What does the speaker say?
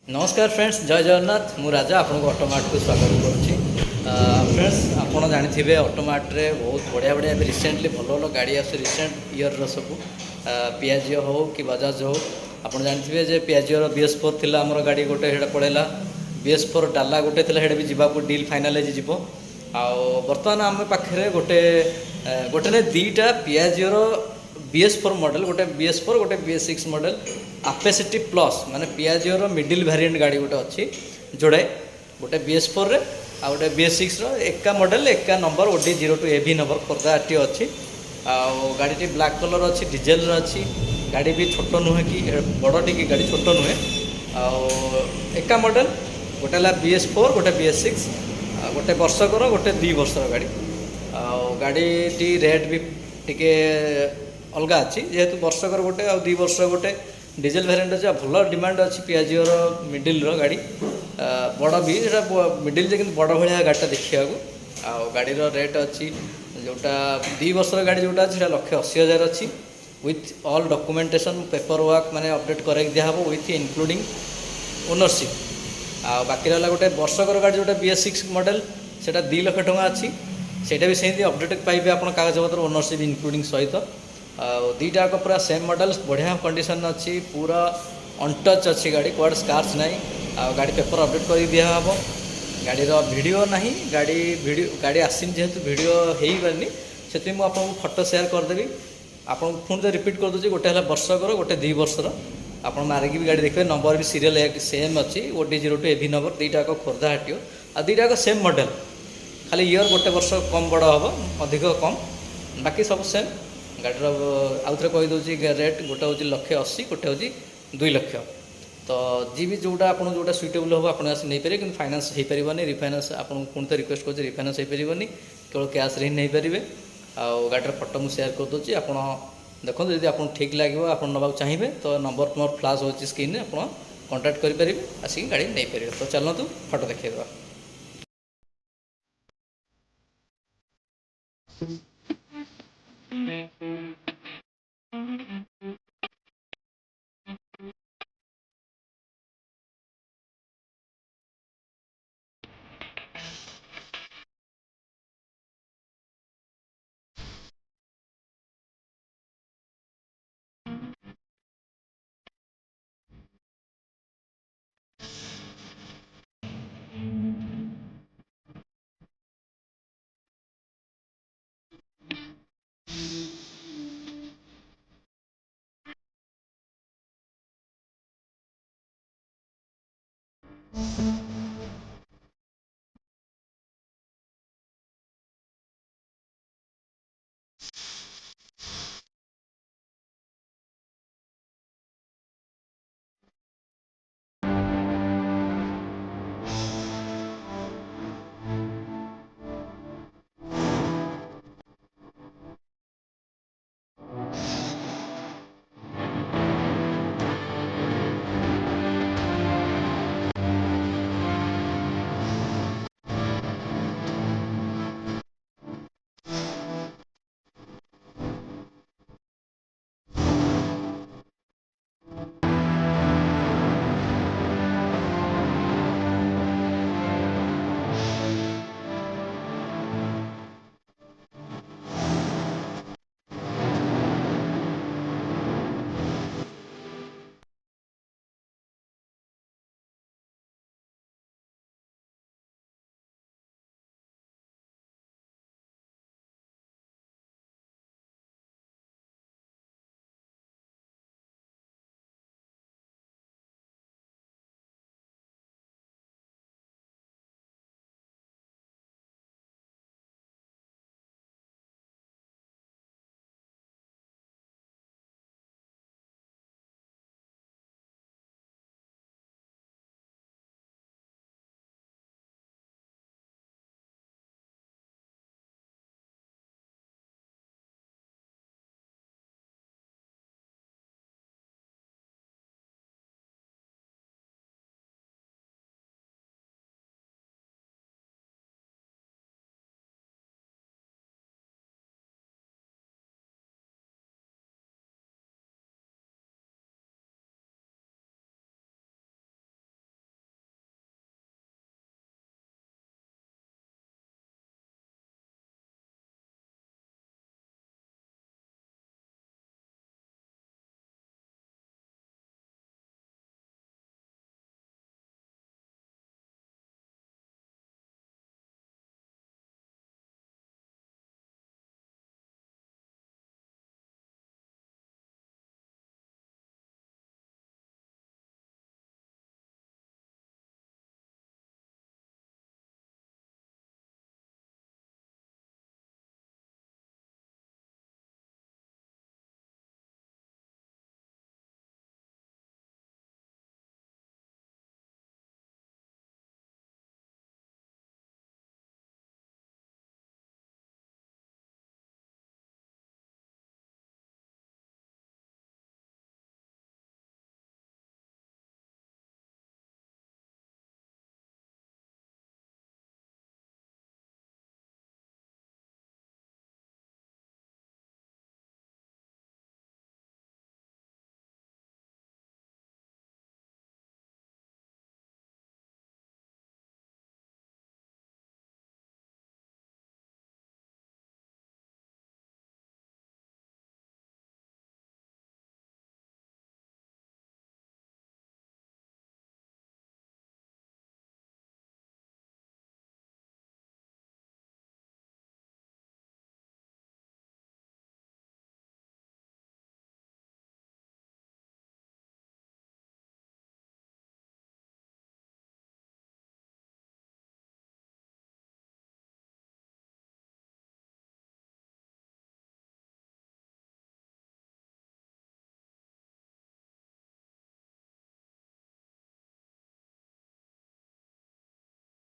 नमस्कार फ्रेंड्स, जय जगन्नाथ। मु राजा आपको ऑटोमार्ट को स्वागत करुँची। फ्रेंड्स, आपड़ जानी ऑटोमार्ट रे बहुत बढ़िया बढ़िया रिसेंटली भल भल गाड़ी आस रिसेंट ईयर सब पियाजिओ हो कि बजाज हो। आप जानते जे पियाजिओ BS4 थी आम गाड़ी गोटे पड़ेगा BS4 डाला गोटे थी भी जावाक डील फाइनालाइज जीव। बर्तमान आम पाखे गोटे गोटे नहीं दीटा पियाजिओ BS4 मॉडल गोटे BS4 गोटे BS6 मॉडल आपेसिटी प्लस माने पियाजिओ मिडिल वेरिएंट गाड़ी गोटे अच्छी जोड़े गोटे BS4 रे आ गोटे BS6 एका मॉडल एका number OD02 AV number Khordha T अच्छी। गाड़ी ब्लैक कलर अच्छी डीजेल अच्छी। गाड़ी भी छोट नुहे कि बड़ टी गाड़ी छोट नुहे। एका मॉडल गोटे BS4 गोटे BS6 गोटे वर्षकर गोटे 2 वर्षर गाड़ी। गाड़ी रेट भी टिके अलग अच्छी जेहेतु वर्षकर गोटे आ 2 वर्ष गोटे डीजेल वेरिएंट अच्छे भल डिमांड अच्छी पियाजिओ मिडिल गाड़ी बड़ भी मिडिल कि बड़ भाया गाड़ीटा देखा गाड़ी रेट अच्छी जोटा 2 वर्षर गाड़ी जोटा अच्छी 1,80,000 अच्छी with all documentation paper work माने अपडेट कर दिहब विथ इंक्लूडिंग ओनरशिप। बाकी रहा गोटे वर्षकर गाड़ी जोटा BS6 मॉडल से 2 लाख टଙ୍କା अच्छी सेटा भी सेमती अपडेट पाइबे आप कागजपत्र ओनरशिप इंक्लूडिंग सहित। दीटा पूरा सेम मॉडल बढ़िया कंडीशन अच्छी पूरा अनटच अच्छी गाड़ी कौड़ स्कार्च ना गाड़ी पेपर अपडेट कर दिहब। गाड़ी वीडियो ना गाड़ी आसीन जेहेतु वीडियो हो पारनी से मुझे फोटो सेयार करदेवी। आपको पुणी तो रिपीट कर दूसरी गोटे वर्षकर गोटे 2 वर्षर आप मारिकी भी गाड़ी देखिए नंबर भी सीरियल सेम अच्छी OD02 AV नंबर दीटा खोर्धा हाटिओ आ दीटा सेम मॉडल खाली ईयर गोटे वर्ष कम बड़ हम अधिक कम बाकी सब सेम। गाड़ीर आउ थे कहीदे रेट गोटे हूँ 1,80,000 गोटे हूँ 2 लाख। तो जी भी जोटा आप जोटा सुइटेबल हम आप नहीं पारे कि फाइनान्स हो पारनी रिफाइनान्स आपको पुणी तो रिक्वेस्ट कर रिफाइनान्स हो पारनी केवल कैश रे ही नहीं पारे। गाड़ीर फोटो मुझे सेयार कर दूसरी आप देखो जब आपको ठीक लगे आप नवा चाहिए तो नंबर मोर फ्लाश हो स्क्रीन आप कॉन्टाक्ट करेंगे आसिक गाड़ी नहीं पारे। तो चलतु फोटो देखा।